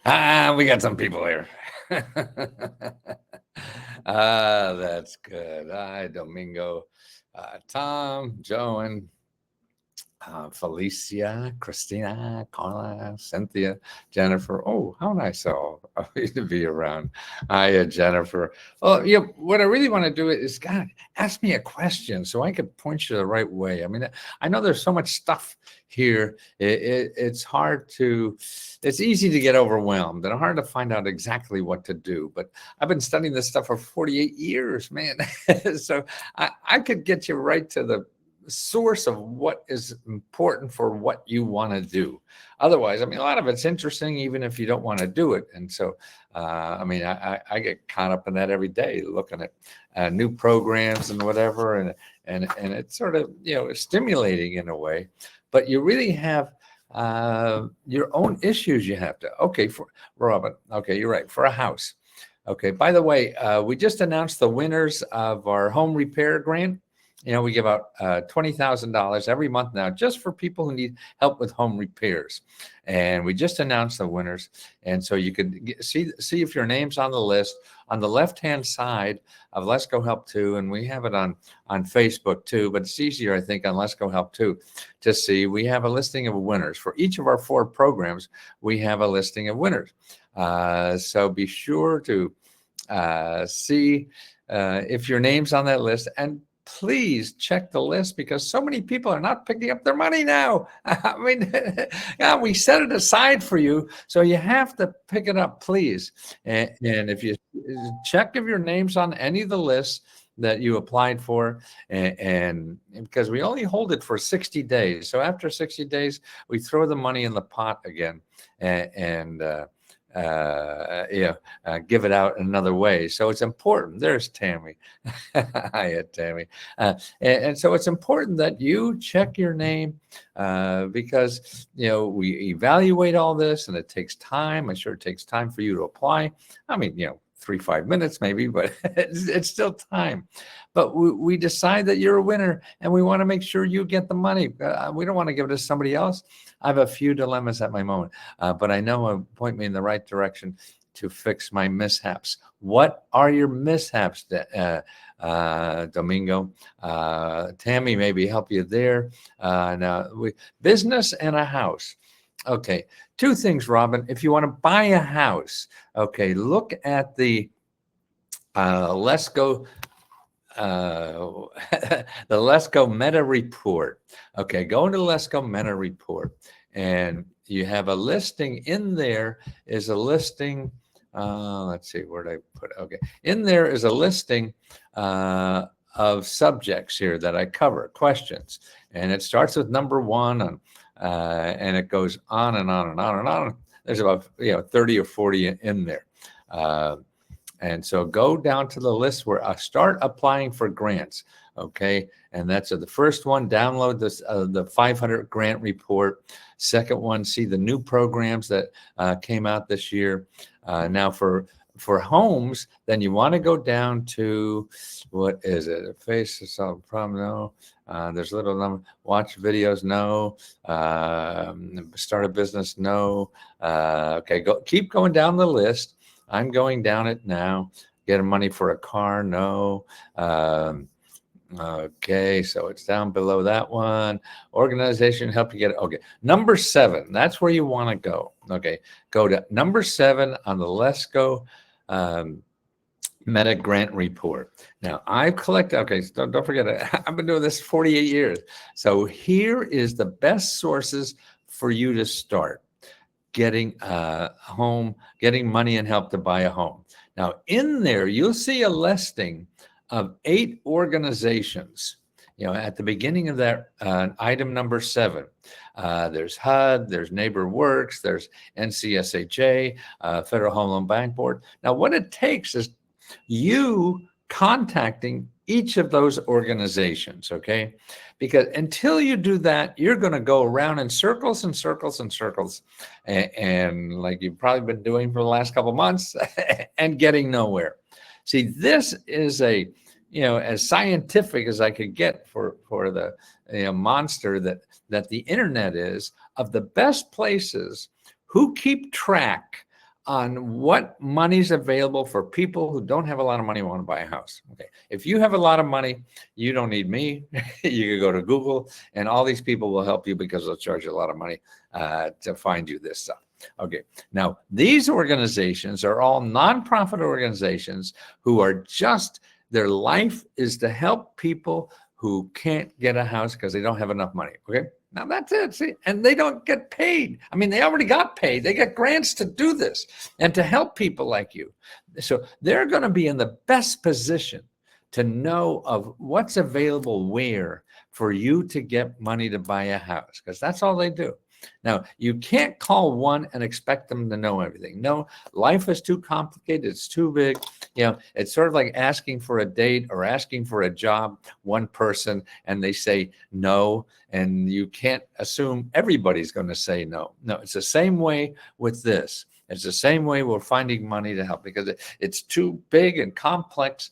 We got some people here. That's good. Hi, Domingo, Tom, Joan, Felicia, Christina, Carla, Cynthia, Jennifer. Oh, how nice all of you to be around. Hi, Jennifer. Well, what I really want to do is, God, ask me a question so I could point you the right way. I mean, I know there's so much stuff here. It's hard to, it's easy to get overwhelmed and hard to find out exactly what to do. But I've been studying this stuff for 48 years, man. So I could get you right to the source of what is important for what you want to do. Otherwise, I mean, a lot of it's interesting, even if you don't want to do it. And so, I mean, I get caught up in that every day, looking at new programs and whatever, and it's sort of stimulating in a way. But you really have your own issues you have to. Okay, for Robin. Okay, you're right. For a house. Okay. By the way, we just announced the winners of our home repair grant. We give out $20,000 every month now just for people who need help with home repairs. And we just announced the winners. And so you could see if your name's on the list on the left-hand side of Let's Go Help Too. And we have it on Facebook too, but it's easier, I think, on Let's Go Help Too to see. We have a listing of winners. For each of our 4 programs, we have a listing of winners. So be sure to see if your name's on that list, and please check the list because so many people are not picking up their money now. I mean, yeah, we set it aside for you, so you have to pick it up, please. And if you check if your name's on any of the lists that you applied for, and because we only hold it for 60 days. So after 60 days, we throw the money in the pot again and give it out another way. So it's important. There's Tammy. Hiya, Tammy. And so it's important that you check your name because, we evaluate all this and it takes time. I'm sure it takes time for you to apply. I mean, 3-5 minutes maybe, but it's still time. But we decide that you're a winner and we want to make sure you get the money. We don't want to give it to somebody else. I have a few dilemmas at my moment, but I know it'll point me in the right direction to fix my mishaps. What are your mishaps, Domingo? Tammy maybe help you there. Now, business and a house. Okay, 2 things, Robin. If you want to buy a house, okay, look at the Let's Go the Let's Go Meta Report. Okay, go into Let's Go Meta Report, and you have a listing in there. Is a listing. Let's see, where did I put it? Okay, in there is a listing of subjects here that I cover, questions, and it starts with number 1 and it goes on and on and on and on. There's about 30 or 40 in there. And so go down to the list where I start applying for grants. Okay. And that's the first one. Download this, the 500 grant report. Second one, see the new programs that came out this year. Now for homes, then you want to go down to, what is it? Face to solve problem? No. There's a little number. Watch videos? No. Start a business? No. Okay. Keep going down the list. I'm going down it now. Getting money for a car? No. Okay, so it's down below that one. Organization help you get it. Okay, number 7. That's where you want to go. Okay, go to number 7 on the Let's Go Meta Grant Report. Now I've collected. Okay, so don't forget it. I've been doing this 48 years. So here is the best sources for you to start getting a home, getting money and help to buy a home. Now in there, you'll see a listing of 8 organizations. At the beginning of that item number 7, there's HUD, there's Neighbor Works, there's NCSHA, Federal Home Loan Bank Board. Now what it takes is you contacting each of those organizations, okay? Because until you do that, you're going to go around in circles and circles and circles, and like you've probably been doing for the last couple of months and getting nowhere. See, this is as scientific as I could get for the monster that the internet is, of the best places who keep track on what money's available for people who don't have a lot of money and want to buy a house. Okay. If you have a lot of money, you don't need me. You can go to Google and all these people will help you because they'll charge you a lot of money to find you this stuff. Okay. Now, these organizations are all nonprofit organizations who are just, their life is to help people who can't get a house because they don't have enough money. Okay. Now that's it. See, and they don't get paid. I mean, they already got paid. They get grants to do this and to help people like you. So they're going to be in the best position to know of what's available where for you to get money to buy a house, because that's all they do. Now, you can't call one and expect them to know everything. No, life is too complicated. It's too big. You know, it's sort of like asking for a date or asking for a job, one person, and they say no, and you can't assume everybody's going to say no. No, it's the same way with this. It's the same way we're finding money to help, because it's too big and complex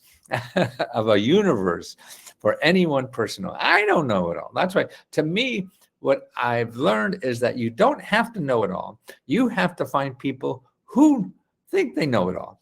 of a universe for any one person. I don't know it all. That's why, to me, what I've learned is that you don't have to know it all. You have to find people who think they know it all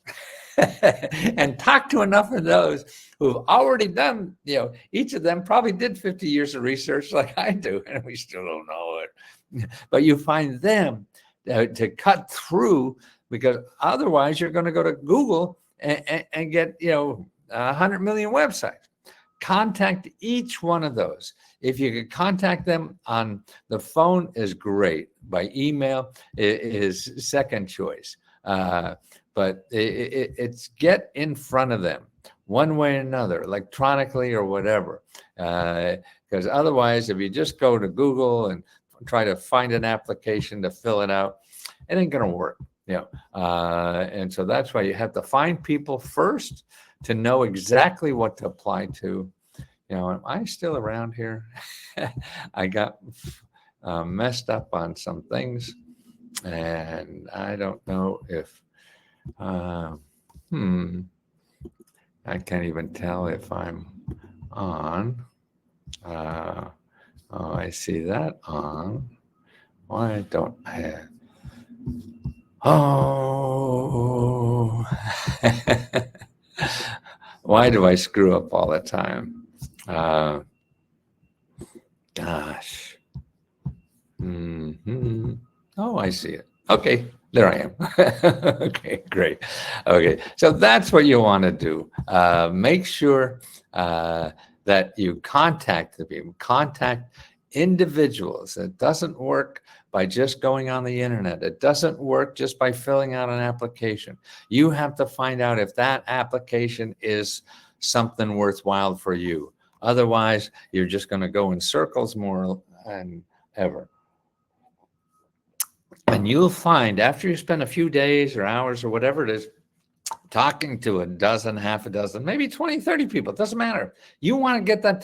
and talk to enough of those who've already done, you know, each of them probably did 50 years of research like I do, and we still don't know it. But you find them to cut through, because otherwise you're going to go to Google and get, you know, 100 million websites. Contact each one of those. If you could contact them on the phone is great. By email is second choice. But it's get in front of them one way or another, electronically or whatever. Because otherwise, if you just go to Google and try to find an application to fill it out, it ain't going to work. You know, and so that's why you have to find people first to know exactly what to apply to. You know, am I still around here? I got messed up on some things, and I don't know if, I can't even tell if I'm on. Oh, I see that on. Why don't I? Oh. Why do I screw up all the time? Gosh. Oh, I see it. Okay, there I am. Okay, great. Okay, so that's what you want to do. Make sure that you contact the people, contact individuals. It doesn't work by just going on the internet. It doesn't work just by filling out an application. You have to find out if that application is something worthwhile for you. Otherwise, you're just going to go in circles more than ever. And you'll find after you spend a few days or hours or whatever it is, talking to a dozen, half a dozen, maybe 20, 30 people, it doesn't matter. You want to get that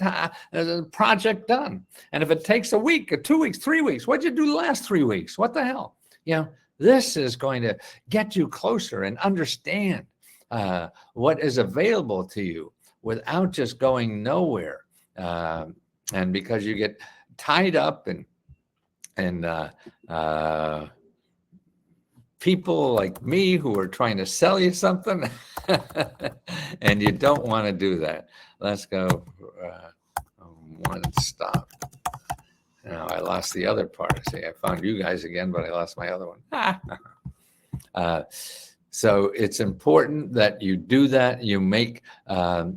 project done. And if it takes a week or 2 weeks, 3 weeks, what'd you do the last 3 weeks? What the hell? You know, this is going to get you closer and understand what is available to you without just going nowhere. And because you get tied up and people like me who are trying to sell you something and you don't want to do that. Let's go one stop. Now I lost the other part. See, I found you guys again, but I lost my other one. So it's important that you do that. You make, let's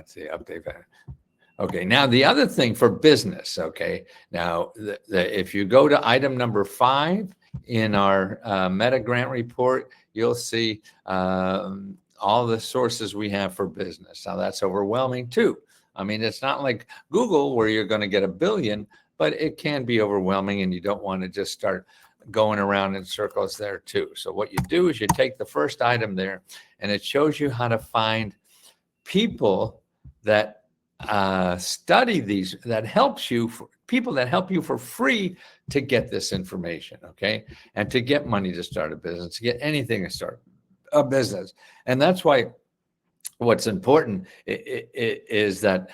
see, update that. Okay, now the other thing for business, okay, now if you go to item number 5 in our meta grant report, you'll see all the sources we have for business. Now that's overwhelming too. I mean, it's not like Google where you're going to get a billion, but it can be overwhelming and you don't want to just start going around in circles there too. So what you do is you take the first item there and it shows you how to find people that study these, that helps you, people that help you for free to get this information, okay? And to get money to start a business, to get anything to start a business. And that's why what's important is that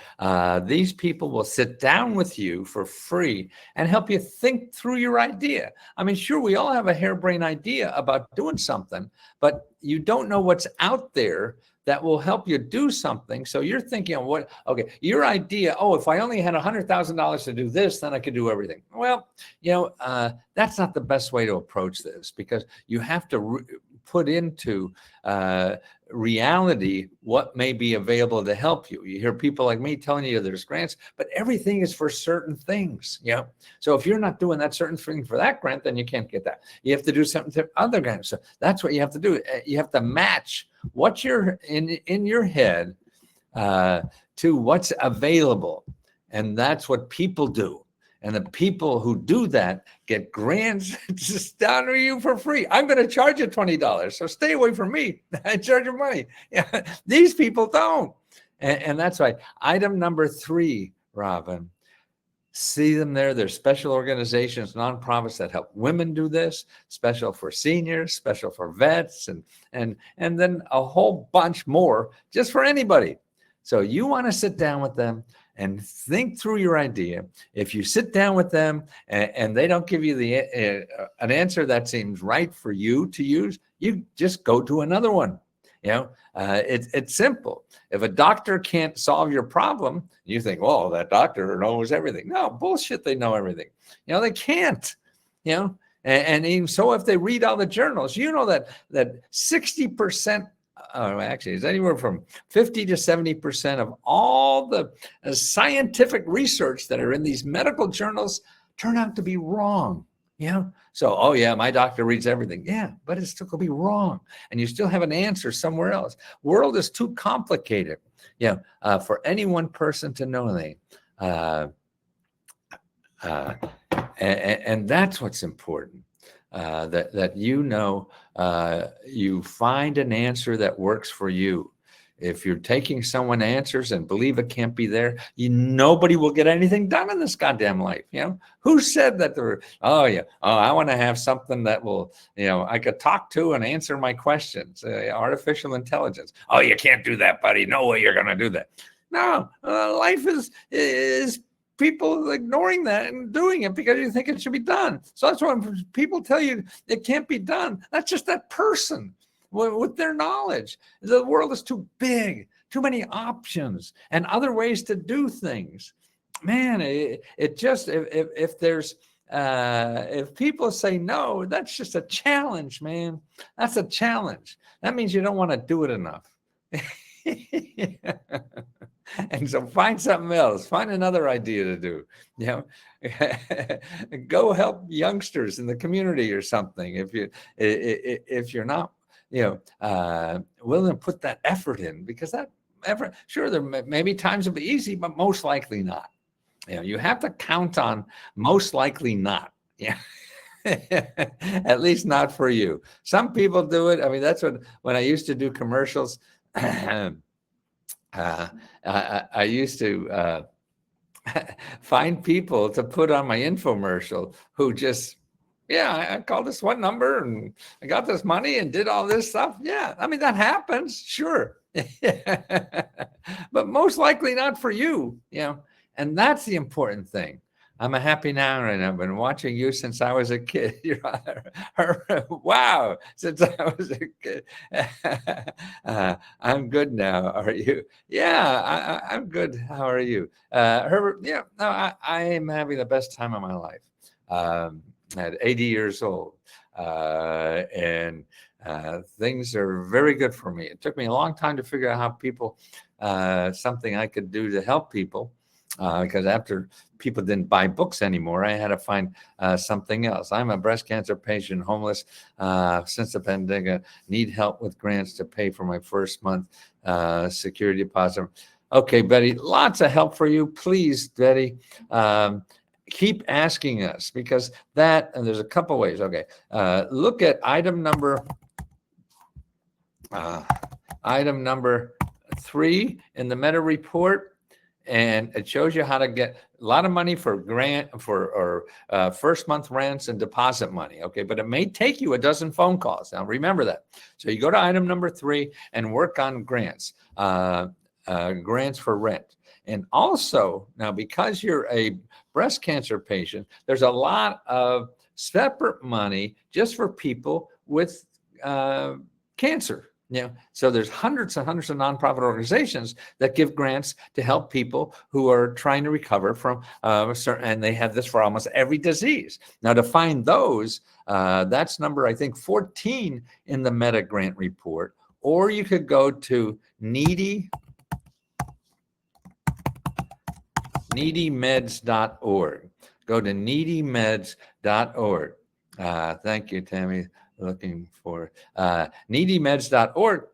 these people will sit down with you for free and help you think through your idea. I mean, sure, we all have a harebrained idea about doing something, but you don't know what's out there that will help you do something. So you're thinking, okay, your idea, if I only had $100,000 to do this, then I could do everything. Well, that's not the best way to approach this, because you have to put into reality what may be available to help you. You hear people like me telling you there's grants, but everything is for certain things. So if you're not doing that certain thing for that grant, then you can't get that. You have to do something to other grants. So that's what you have to do. You have to match what you're in your head to what's available. And that's what people do. And the people who do that get grants just down to you for free. I'm going to charge you $20, so stay away from me. I charge you money. These people don't. And that's why item number 3, Robin, see them there. There's special organizations, nonprofits that help women do this, special for seniors, special for vets, and then a whole bunch more just for anybody. So you want to sit down with them and think through your idea. If you sit down with them and they don't give you an answer that seems right for you to use, you just go to another one. It's simple. If a doctor can't solve your problem, you think, well, that doctor knows everything. No, bullshit. They know everything. They can't. And even so, if they read all the journals, that 60%. Actually, it's anywhere from 50 to 70% of all the scientific research that are in these medical journals turn out to be wrong. So, my doctor reads everything. Yeah, but it still could be wrong. And you still have an answer somewhere else. World is too complicated, for any one person to know anything. And that's what's important. That you find an answer that works for you. If you're taking someone's answers and believe it can't be there, nobody will get anything done in this goddamn life. Who said that I want to have something that will, I could talk to and answer my questions, artificial intelligence. Oh, you can't do that, buddy. No way you're going to do that. No, life is people ignoring that and doing it because you think it should be done. So that's why when people tell you it can't be done, that's just that person with their knowledge. The world is too big, too many options and other ways to do things. Man, it just, if there's, if people say no, that's just a challenge, man. That's a challenge. That means you don't want to do it enough. And so find something else, find another idea to do, go help youngsters in the community or something. If you're not, willing to put that effort in, because that effort, sure, there may be times it'll be easy, but most likely not. You have to count on most likely not. At least not for you. Some people do it. I mean, that's when I used to do commercials. I used to find people to put on my infomercial who just, I called this one number and I got this money and did all this stuff. Yeah, I mean, that happens, sure. But most likely not for you, and that's the important thing. I'm a happy now, and I've been watching you since I was a kid. Wow, since I was a kid. I'm good now. Are you? Yeah, I'm good. How are you? Herbert, I am having the best time of my life. At 80 years old. And things are very good for me. It took me a long time to figure out how people, something I could do to help people. Because after people didn't buy books anymore, I had to find something else. I'm a breast cancer patient, homeless since the pandemic, need help with grants to pay for my first month security deposit. Okay, Betty, lots of help for you. Please, Betty, keep asking us, because and there's a couple ways. Okay, look at item number 3 in the meta report. and it shows you how to get a lot of money for first month rents and deposit money. Okay, but it may take you a dozen phone calls. Now remember that. So you go to item number 3 and work on grants, grants for rent. And also now, because you're a breast cancer patient, there's a lot of separate money just for people with cancer. So there's hundreds and hundreds of nonprofit organizations that give grants to help people who are trying to recover from and they have this for almost every disease. Now to find those, that's number, I think, 14 in the Meta grant report, or you could go to needymeds.org. Go to needymeds.org. Thank you, Tammy. Looking for needymeds.org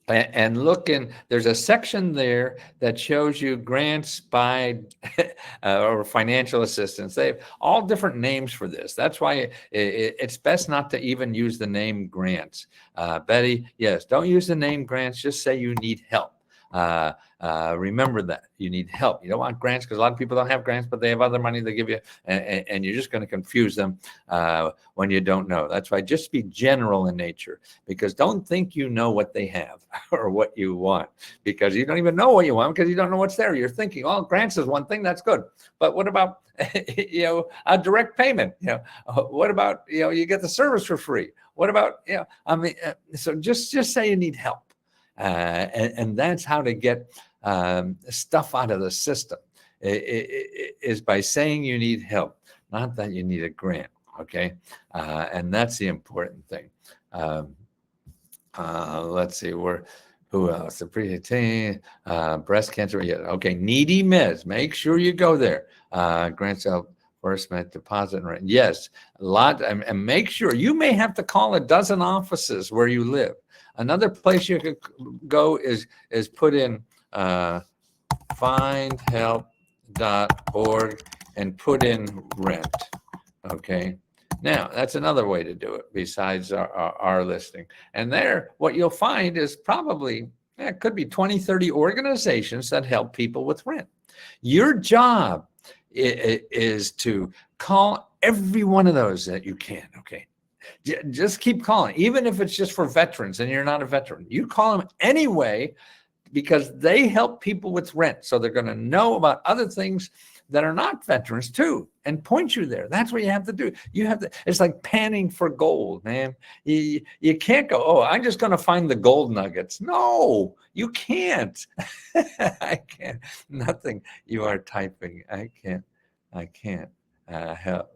and look in. There's a section there that shows you grants by or financial assistance. They have all different names for this. That's why it's best not to even use the name grants. Betty, yes, don't use the name grants. Just say you need help. Remember that you need help. You don't want grants because a lot of people don't have grants, but they have other money they give you, and you're just going to confuse them when you don't know. That's why just be general in nature, because don't think you know what they have or what you want, because you don't even know what you want because you don't know what's there. You're thinking, oh, grants is one thing, that's good, but what about a direct payment? What about you get the service for free? What about so just say you need help. And that's how to get stuff out of the system, is by saying you need help, not that you need a grant. Okay, and that's the important thing. Let's see, who else? The pre-18 breast cancer. Yeah, okay. Needy Meds. Make sure you go there. Grants help. First met deposit and rent. Yes, a lot, and make sure you may have to call a dozen offices where you live. Another place you could go is put in findhelp.org and put in rent. Okay. Now that's another way to do it besides our listing. And there, what you'll find is probably, it could be 20, 30 organizations that help people with rent. Your job is to call every one of those that you can. Okay. Just keep calling, even if it's just for veterans and you're not a veteran. You call them anyway, because they help people with rent. So they're going to know about other things that are not veterans too, and point you there. That's what you have to do. You have to, it's like panning for gold, man. You can't go, oh, I'm just going to find the gold nuggets. No, you can't. I can't. Nothing you are typing. I can't help.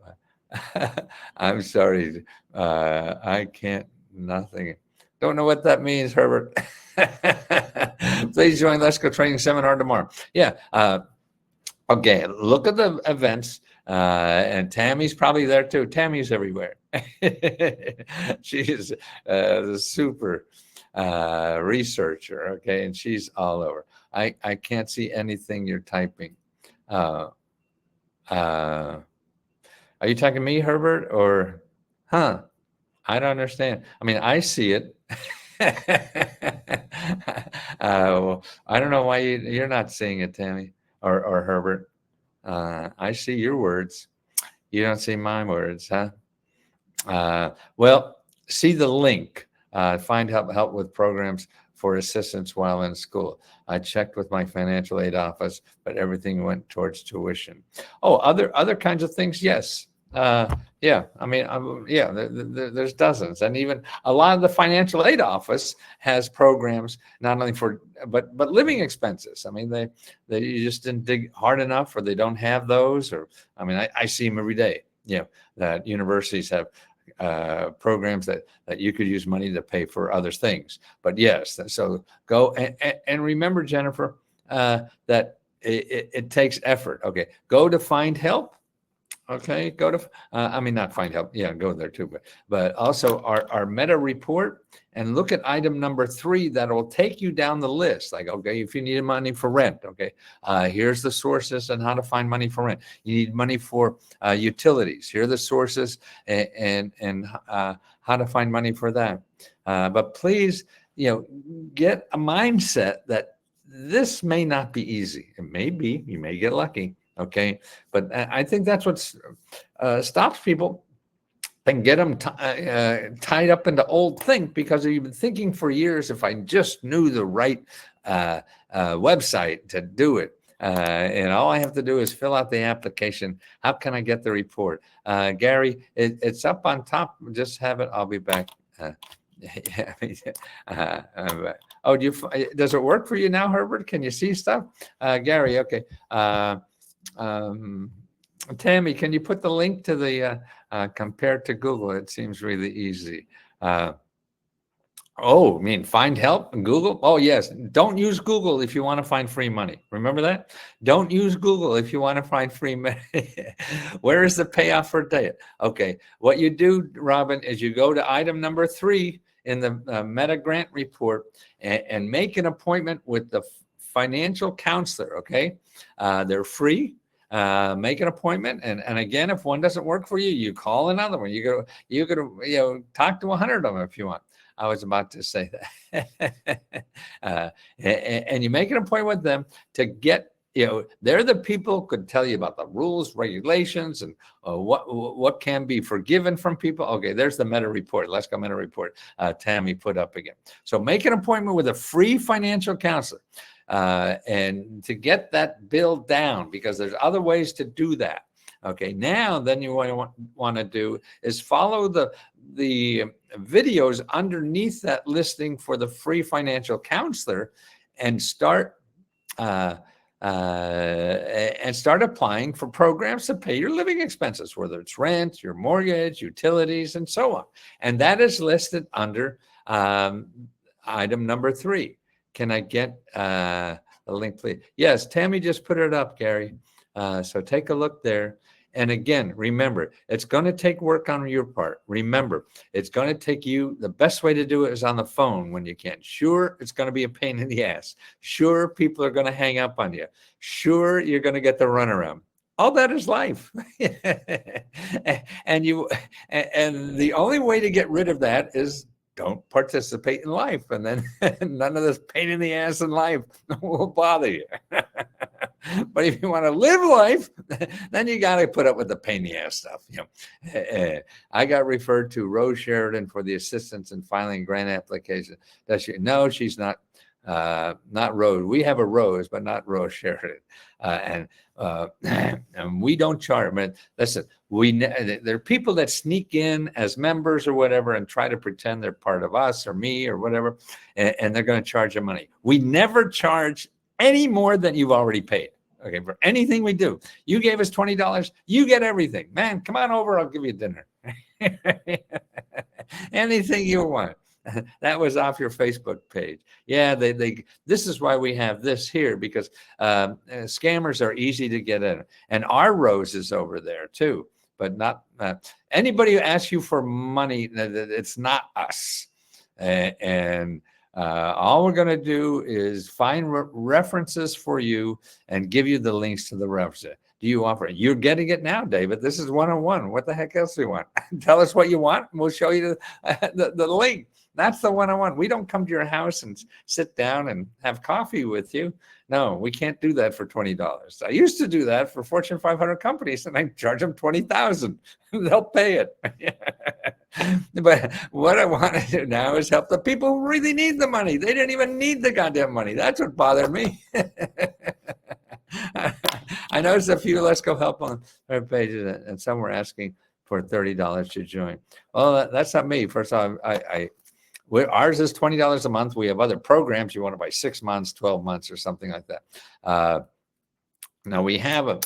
I'm sorry. I can't, nothing. Don't know what that means, Herbert. Please join Let's Go Training Seminar tomorrow. Yeah. Okay. Look at the events. And Tammy's probably there too. Tammy's everywhere. She's the super researcher. Okay. And she's all over. I can't see anything you're typing. Are you talking to me, Herbert, or, I don't understand. I mean, I see it. Well, I don't know why you're not seeing it, Tammy or Herbert. I see your words. You don't see my words, huh? Well, see the link. Find help with programs for assistance while in school. I checked with my financial aid office, but everything went towards tuition. Oh, other kinds of things, yes. Yeah, I mean, there's dozens, and even a lot of the financial aid office has programs not only for but living expenses. I mean, they you just didn't dig hard enough, or they don't have those, or I mean, I see them every day. That universities have programs that you could use money to pay for other things. But yes, so go and remember, Jennifer, that it takes effort. Okay, go to Find Help. Okay, go to, I mean, not Find Help. Yeah, go there too. But also our meta report, and look at item number 3 that will take you down the list. Like, okay, if you need money for rent, okay, here's the sources and how to find money for rent. You need money for utilities. Here are the sources and how to find money for that. But please, get a mindset that this may not be easy. It may be, you may get lucky. Okay. But I think that's what stops people and get them tied up into old think, because you've been thinking for years, if I just knew the right website to do it, and all I have to do is fill out the application. How can I get the report? Gary, it's up on top. Just have it. I'll be back. Oh, does it work for you now, Herbert? Can you see stuff? Gary, okay. Tammy, can you put the link to the compared to Google? It seems really easy. Oh, I mean, find help in Google? Oh, yes. Don't use Google if you want to find free money. Remember that? Don't use Google if you want to find free money. Where is the payoff for diet? Okay. What you do, Robin, is you go to item number 3 in the Meta grant report and make an appointment with the financial counselor. Okay. They're free. Make an appointment, and again, if one doesn't work for you, you call another one. You go talk to 100 of them if you want. I was about to say that. And you make an appointment with them to get, they're the people who could tell you about the rules, regulations, and what can be forgiven from people. Okay, there's the Meta report. Let's go Meta report. Tammy put up again. So make an appointment with a free financial counselor. And to get that bill down, because there's other ways to do that. Okay, now then you want to do is follow the videos underneath that listing for the free financial counselor, and start applying for programs to pay your living expenses, whether it's rent, your mortgage, utilities, and so on. And that is listed under item number 3. Can I get the link, please? Yes, Tammy just put it up, Gary. So take a look there. And again, remember, it's going to take work on your part. Remember, it's going to take you, the best way to do it is on the phone when you can. Sure, it's going to be a pain in the ass. Sure, people are going to hang up on you. Sure, you're going to get the runaround. All that is life. and the only way to get rid of that is don't participate in life, and then none of this pain in the ass in life will bother you. But if you want to live life, then you got to put up with the pain in the ass stuff. I got referred to Rose Sheridan for the assistance in filing grant application. No, she's not. Not Rose. We have a Rose, but not Rose Sheridan. And we don't charge. I mean, listen, there are people that sneak in as members or whatever and try to pretend they're part of us or me or whatever, and they're going to charge you money. We never charge any more than you've already paid. Okay, for anything we do. You gave us $20, you get everything. Man, come on over, I'll give you dinner. Anything you want. That was off your Facebook page. Yeah, this is why we have this here, because scammers are easy to get in. And our Rose is over there too, but not anybody who asks you for money, it's not us. And all we're going to do is find references for you and give you the links to the references. Do you offer it? You're getting it now, David. This is one-on-one. What the heck else do you want? Tell us what you want, and we'll show you the link. That's the one-on-one. We don't come to your house and sit down and have coffee with you. No, we can't do that for $20. I used to do that for Fortune 500 companies, and I charge them $20,000. They'll pay it. But what I want to do now is help the people who really need the money. They didn't even need the goddamn money. That's what bothered me. I noticed a few Let's Go Help on our pages, and some were asking for $30 to join. Well, that's not me. First of all, ours is $20 a month. We have other programs. You want to buy 6 months, 12 months, or something like that. Now we have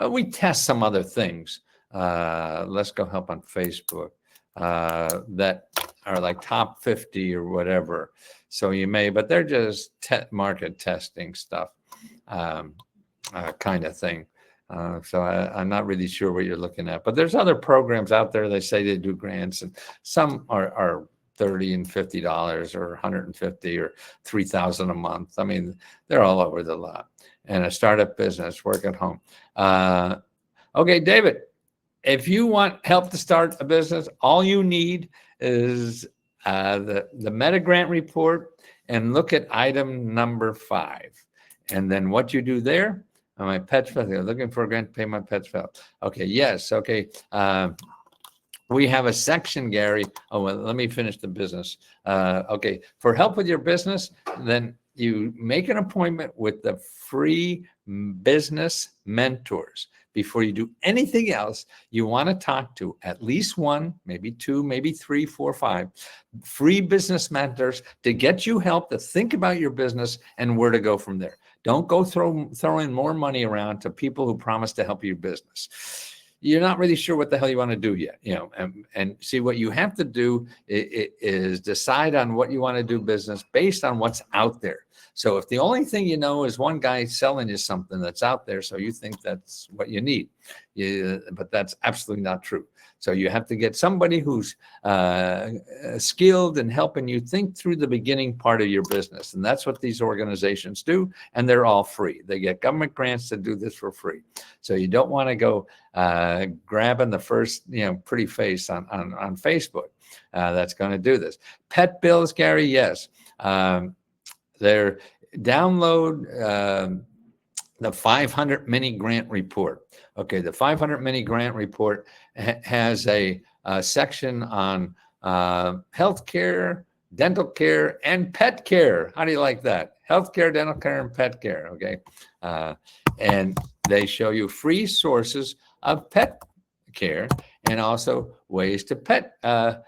we test some other things. Let's Go Help on Facebook that are like top 50 or whatever. So you may, but they're just market testing stuff, kind of thing. So I'm not really sure what you're looking at. But there's other programs out there. They say they do grants, and some are $30 and $50 or $150 or $3,000 a month. I mean, they're all over the lot. And a startup business, work at home. Okay, David, if you want help to start a business, all you need is the Meta grant report and look at item number 5. And then what you do there, my pets, looking for a grant to pay my pets bill. Okay, yes, okay. We have a section, Gary. Oh, well, let me finish the business. Okay, for help with your business, then you make an appointment with the free business mentors. Before you do anything else, you want to talk to at least 1, maybe 2, maybe 3, 4, 5 free business mentors to get you help to think about your business and where to go from there. Don't go throwing more money around to people who promise to help your business. You're not really sure what the hell you want to do yet, and see, what you have to do is decide on what you want to do business based on what's out there. So if the only thing you know is one guy selling you something that's out there, so you think that's what you need, but that's absolutely not true. So you have to get somebody who's skilled in helping you think through the beginning part of your business. And that's what these organizations do. And they're all free. They get government grants to do this for free. So you don't want to go grabbing the first, pretty face on Facebook that's going to do this. Pet bills, Gary, yes. They're download the 500 mini grant report. Okay, the 500 mini grant report has a section on healthcare, dental care, and pet care. How do you like that? Healthcare, dental care, and pet care. Okay, and they show you free sources of pet care and also ways to pet. Health,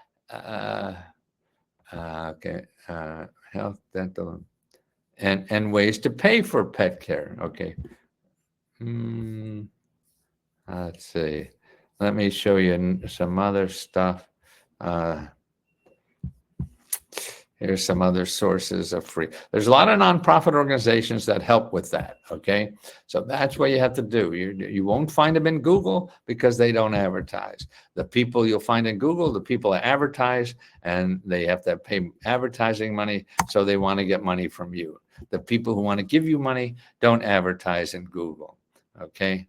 dental, and ways to pay for pet care. Okay. Let's see. Let me show you some other stuff. Here's some other sources of free. There's a lot of nonprofit organizations that help with that. Okay. So that's what you have to do. You won't find them in Google because they don't advertise. The people you'll find in Google, the people that advertise, and they have to pay advertising money. So they want to get money from you. The people who want to give you money don't advertise in Google. Okay.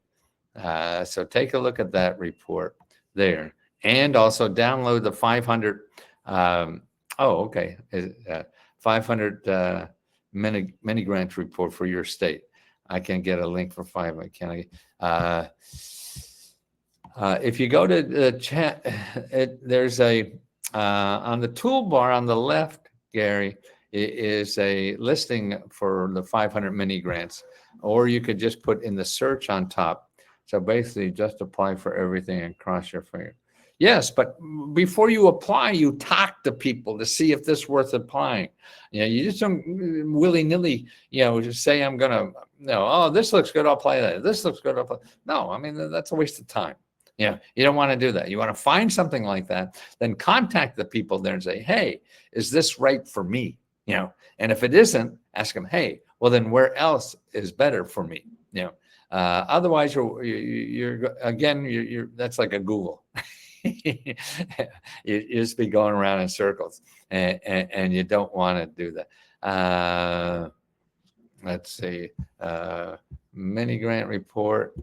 So take a look at that report there, and also download the 500. 500 mini grant report for your state. I can get a link for 5. Can I? If you go to the chat, there's a on the toolbar on the left, Gary, is a listing for the 500 mini grants, or you could just put in the search on top. So basically, just apply for everything and cross your finger. Yes, but before you apply, you talk to people to see if this is worth applying. You just don't willy-nilly, just say, I'm going to, oh, this looks good, I'll apply that. This looks good, I'll apply. No, I mean, that's a waste of time. You don't want to do that. You want to find something like that, then contact the people there and say, hey, is this right for me? And if it isn't, ask them, hey, well, then where else is better for me? Otherwise, you're that's like a Google. you just be going around in circles, and you don't want to do that. Let's see, mini grant report.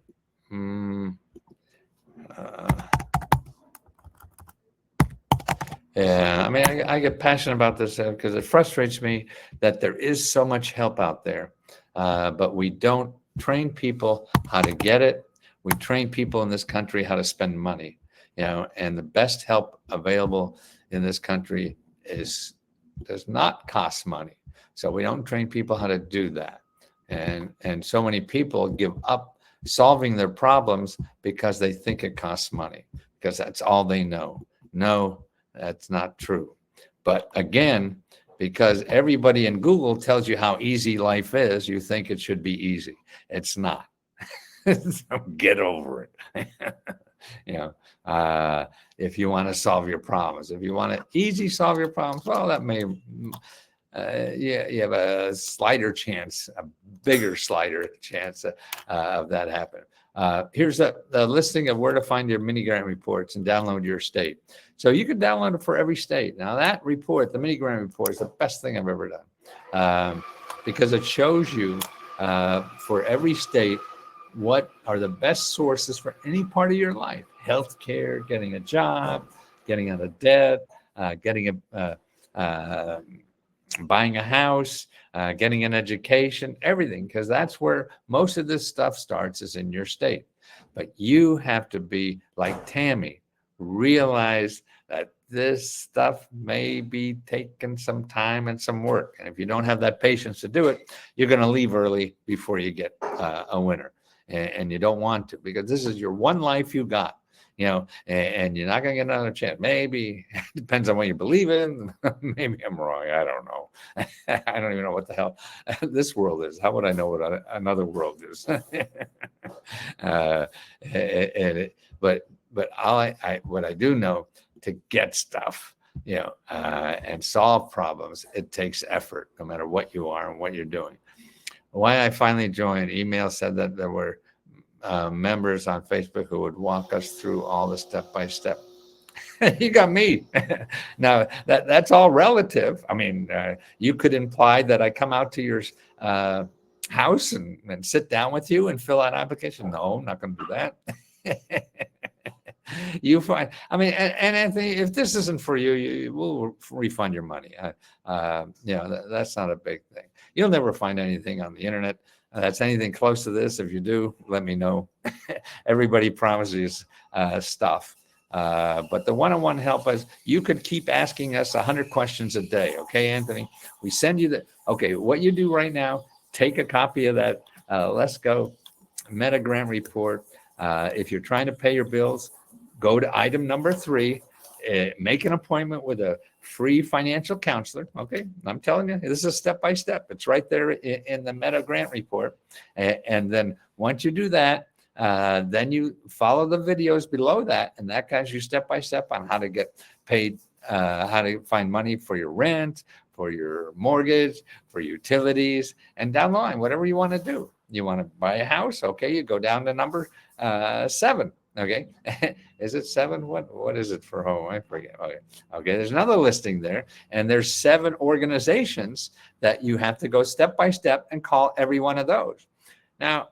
Yeah, I mean, I get passionate about this because it frustrates me that there is so much help out there, but we don't train people how to get it. We train people in this country how to spend money. And the best help available in this country does not cost money. So we don't train people how to do that. And so many people give up solving their problems because they think it costs money, because that's all they know. No, that's not true. But again, because everybody in Google tells you how easy life is, you think it should be easy. It's not. So get over it. If you want to solve your problems, if you want to easy solve your problems, well, that may, you have a slighter chance, a bigger slighter chance of that happening. Here's the listing of where to find your mini grant reports and download your state. So you can download it for every state. Now that report, the mini grant report, is the best thing I've ever done, because it shows you for every state what are the best sources for any part of your life: healthcare, getting a job, getting out of debt, getting buying a house, getting an education, everything, because that's where most of this stuff starts, is in your state. But you have to be like Tammy, realize that this stuff may be taking some time and some work. And if you don't have that patience to do it, you're going to leave early before you get a winner. And you don't want to, because this is your one life you got. And you're not going to get another chance. Maybe depends on what you believe in. Maybe I'm wrong. I don't know. I don't even know what the hell this world is. How would I know what another world is? But what I do know, to get stuff, and solve problems, it takes effort, no matter what you are and what you're doing. Why I finally joined, email said that there were members on Facebook who would walk us through all the step-by-step. You got me. Now that's all relative. I mean, you could imply that I come out to your house and sit down with you and fill out an application. No, I'm not going to do that. You find, I mean, and Anthony, if this isn't for you, we'll refund your money. That's not a big thing. You'll never find anything on the internet that's anything close to this. If you do, let me know. Everybody promises stuff. But the one-on-one help is, you could keep asking us 100 questions a day. Okay, Anthony, we send you okay, what you do right now, take a copy of that Let's Go Meta Grant report. If you're trying to pay your bills, go to item number 3, make an appointment with a free financial counselor. Okay, I'm telling you, this is step-by-step. It's right there in the Meta Grant report. And then once you do that, then you follow the videos below that, and that guides you step-by-step on how to get paid, how to find money for your rent, for your mortgage, for utilities, and down the line, whatever you want to do. You want to buy a house? Okay, you go down to number 7. Okay, is it 7? What is it for home? I forget. Okay, there's another listing there, and there's 7 organizations that you have to go step by step and call every one of those. Now,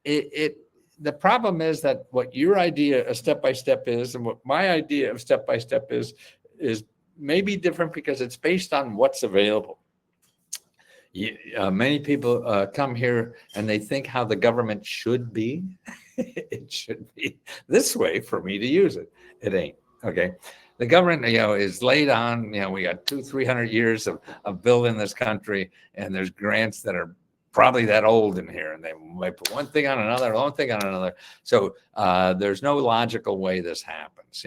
the problem is that what your idea of step by step is, and what my idea of step by step is maybe different, because it's based on what's available. Many people come here and they think how the government should be. It should be this way for me to use it. It ain't. Okay. The government, is laid on, we got 200-300 years of building this country, and there's grants that are probably that old in here, and they might put one thing on another, one thing on another. So there's no logical way this happens,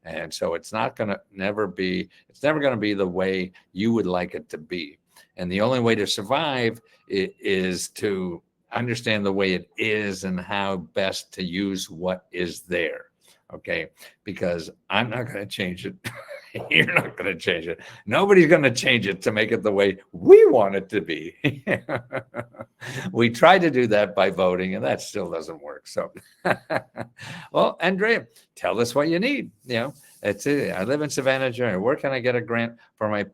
and so it's never going to be the way you would like it to be. And the only way to survive is to understand the way it is and how best to use what is there. Okay, because I'm not going to change it. You're not going to change it. Nobody's going to change it to make it the way we want it to be. We try to do that by voting, and that still doesn't work. So, well, Andrea, tell us what you need. It's it. I live in Savannah, Georgia. Where can I get a grant for my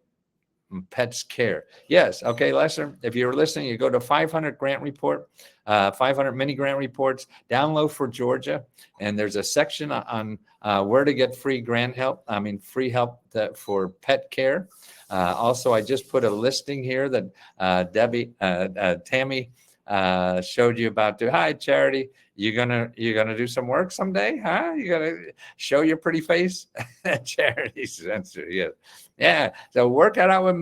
pet's care? Yes. Okay, Lester, if you're listening, you go to 500 grant report, 500 mini grant reports, download for Georgia, and there's a section on where to get free free help for pet care. Also, I just put a listing here that Tammy showed you about. Hi, Charity. You're gonna do some work someday, huh? You gonna show your pretty face? Charity's answer, yes. Yeah. So work it out with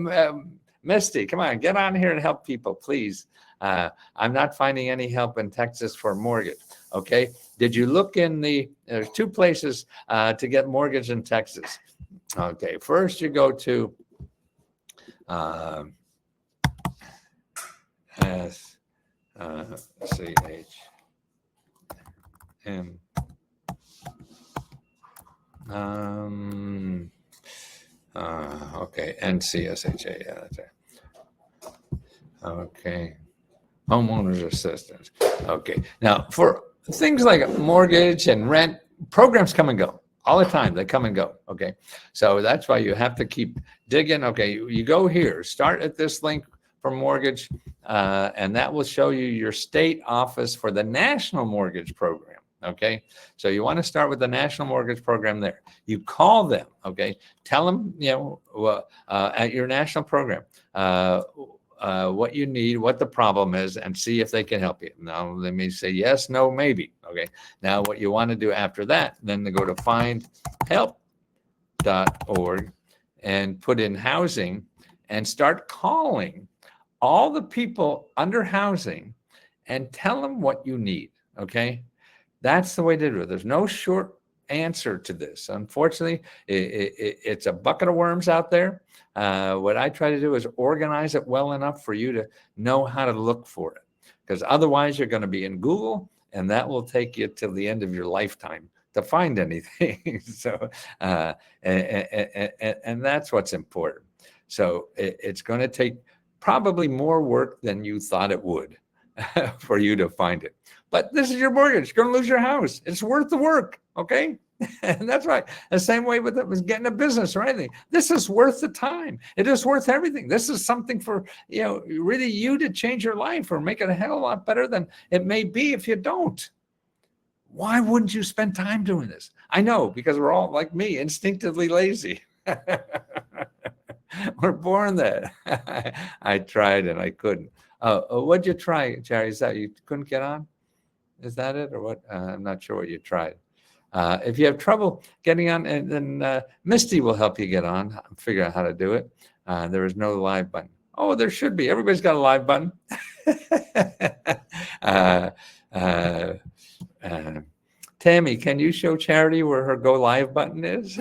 Misty. Come on, get on here and help people, please. I'm not finding any help in Texas for mortgage. Okay. Did you look there's 2 places to get mortgage in Texas. Okay. First, you go to okay, NCSHA, yeah, that's it. Okay, homeowners assistance. Okay, now for things like mortgage and rent, programs come and go all the time. They come and go. Okay, so that's why you have to keep digging. Okay, you go here, start at this link for mortgage, and that will show you your state office for the national mortgage program. Okay, so you want to start with the National Mortgage Program there. You call them, okay, tell them, at your national program, what you need, what the problem is, and see if they can help you. Now, they may say yes, no, maybe. Okay, now what you want to do after that, then to go to findhelp.org and put in housing and start calling all the people under housing and tell them what you need. Okay, that's the way to do it. There's no short answer to this. Unfortunately, it's a bucket of worms out there. What I try to do is organize it well enough for you to know how to look for it, because otherwise you're going to be in Google, and that will take you till the end of your lifetime to find anything. So, and that's what's important. So it's going to take probably more work than you thought it would for you to find it. But this is your mortgage. You're going to lose your house. It's worth the work, okay? And that's right. The same way with it was getting a business or anything. This is worth the time. It is worth everything. This is something for, really you to change your life or make it a hell of a lot better than it may be if you don't. Why wouldn't you spend time doing this? I know, because we're all, like me, instinctively lazy. We're born that. I tried and I couldn't. What'd you try, Jerry? Is that you couldn't get on? Is that it or what? I'm not sure what you tried. If you have trouble getting on, and then Misty will help you get on, figure out how to do it. There is no live button. Oh, there should be. Everybody's got a live button. Tammy, can you show Charity where her go live button is?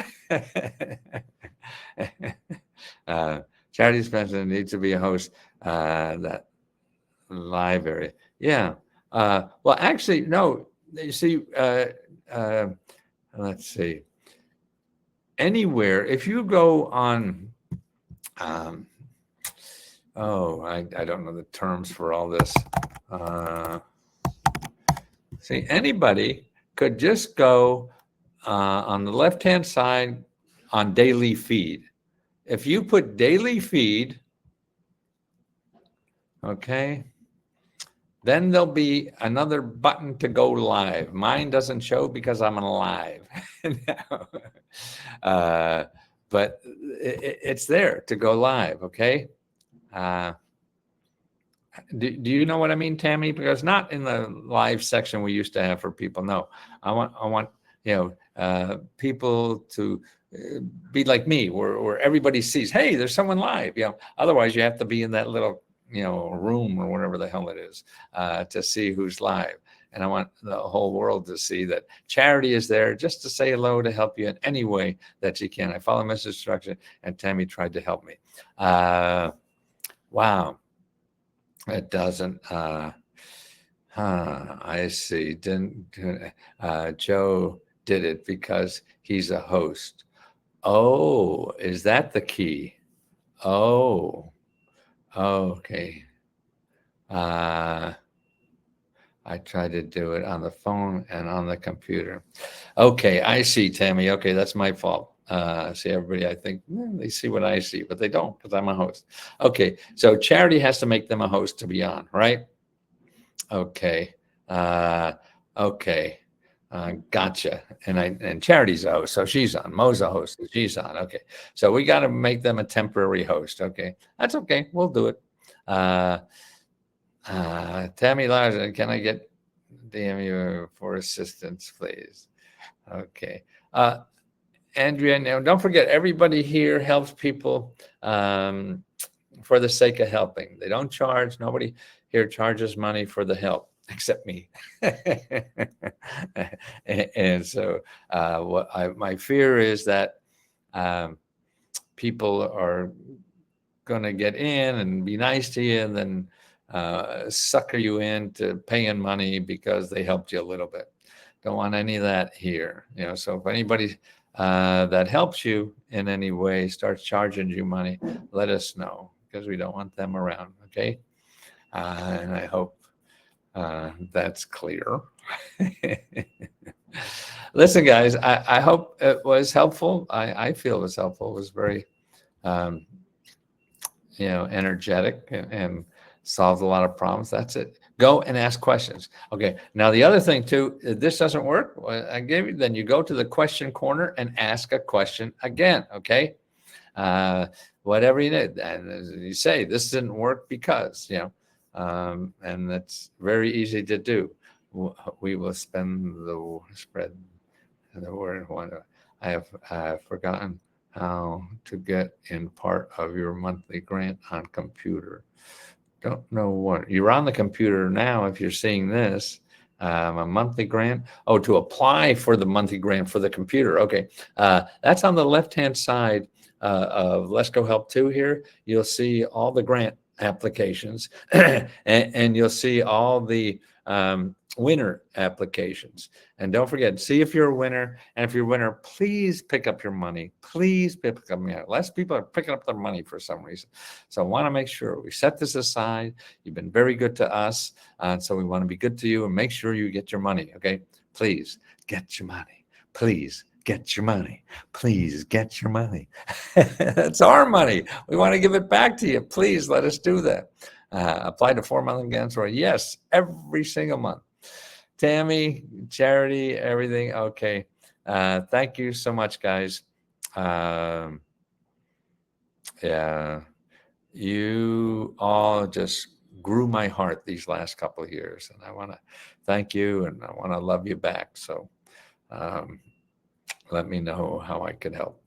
Charity's president needs to be a host. That live area. Yeah. Well, actually, no. You see, let's see. Anywhere, if you go on, I don't know the terms for all this. See, anybody could just go on the left-hand side on daily feed. If you put daily feed, okay, then there'll be another button to go live. Mine doesn't show because I'm on live. But it's there to go live, okay? Do you know what I mean, Tammy? Because not in the live section we used to have for people. No, I want people to be like me, where everybody sees, hey, there's someone live. Otherwise you have to be in that little room or whatever the hell it is to see who's live. And I want the whole world to see that Charity is there just to say hello, to help you in any way that she can. I follow Mrs. Instruction, and Tammy tried to help me. Wow. It doesn't. I see. Joe did it because he's a host. Oh, is that the key? Oh, okay. I tried to do it on the phone and on the computer. Okay, I see, Tammy. Okay, that's my fault. See, everybody, I think they see what I see, but they don't, because I'm a host. Okay, so Charity has to make them a host to be on, right? Okay. Okay. Gotcha. And Charity's a host, so she's on. Mo's a host, so she's on. Okay. So we got to make them a temporary host. Okay. That's okay. We'll do it. Tammy Larson, can I get DMU for assistance, please? Okay. Andrea, now don't forget, everybody here helps people for the sake of helping. They don't charge. Nobody here charges money for the help, except me. And so my fear is that people are going to get in and be nice to you and then sucker you into paying money because they helped you a little bit. Don't want any of that here. So if anybody that helps you in any way starts charging you money, let us know, because we don't want them around. Okay. And I hope that's clear. Listen, guys, I hope it was helpful. I feel it was helpful. It was very, energetic and solved a lot of problems. That's it. Go and ask questions. Okay. Now the other thing too, if this doesn't work, I gave you, then you go to the question corner and ask a question again. Okay. Uh, Whatever you need, and you say this didn't work because, and that's very easy to do. We will spread the word. I have forgotten how to get in part of your monthly grant on computer. Don't know what you're on the computer now. If you're seeing this, a monthly grant. Oh, to apply for the monthly grant for the computer. Okay, that's on the left-hand side of Let's Go Help 2 here. You'll see all the grant applications, and you'll see all the winner applications. And don't forget, see if you're a winner. And if you're a winner, please pick up your money. Please pick up your money. Less people are picking up their money for some reason. So I want to make sure we set this aside. You've been very good to us. So we want to be good to you and make sure you get your money. Okay. Please get your money. Please get your money. Please get your money. It's our money. We want to give it back to you. Please let us do that. Apply to 4 monthly grants for yes, every single month. Tammy, Charity, everything. Okay. Thank you so much, guys. Yeah, you all just grew my heart these last couple of years, and I want to thank you, and I want to love you back. So let me know how I can help.